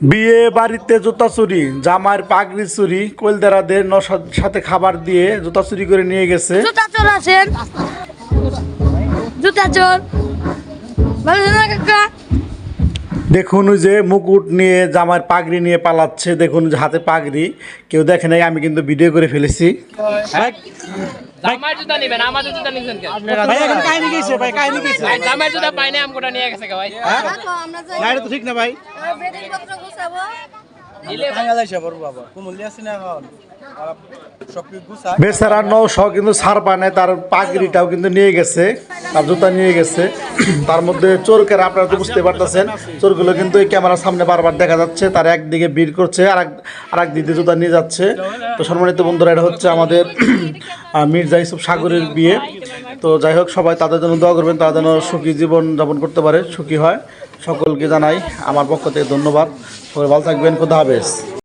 বিয়ে বাড়িতে জুতা চুরি, জামার পাগড়ি চুরি, কইলদারাদের সাথে খাবার দিয়ে জুতা চুরি করে নিয়ে গেছে। জুতা চোর আছেন, জুতা চোর ভালো না কাকা। দেখুন ওই যে মুকুট নিয়ে জামার পাগড়ি নিয়ে পালাচ্ছে, দেখুন যে হাতে পাগড়ি, কেউ দেখে নাই, আমি কিন্তু ভিডিও করে ফেলেছি। জামার জুতা নিবেন, আমার জুতা নিছেন কেন? ভাই এখন কাহিনী গেছে ভাই, কাহিনী গেছে ভাই জামার জুতা পাইনি, আমগোটা নিয়ে গেছে কে ভাই? দেখো আমরা যাই না এটা তো ঠিক না ভাই। বেডিং পত্র গুছাবো। বাংলাদেশে বড় বাবা কুমুলিয়া সিনা এখন সব কিছু গুছা বেচারা 900 কিন্তু ছাড় পায় নাই, তার পাগড়িটাও কিন্তু নিয়ে গেছে, তার জুতা নিয়ে গেছে। তার মধ্যে চোরকেরা আপনারা তো বুঝতে পারতেছেন, চোরগুলো কিন্তু এই ক্যামেরার সামনে বারবার দেখা যাচ্ছে, তার একদিকে ভিড় করছে আর এক দিকে জুতা নিয়ে যাচ্ছে। তো সম্মানিত বন্ধুরা, এটা হচ্ছে আমাদের মির্জা ইউসুফ সাগরের বিয়ে। তো যাই হোক, সবাই তাদের জন্য দোয়া করবেন, তারা যেন সুখী জীবন যাপন করতে পারে, সুখী হয়। সকলকে জানাই আমার পক্ষ থেকে ধন্যবাদ। সবাই ভালো থাকবেন, খোদা হাফেজ।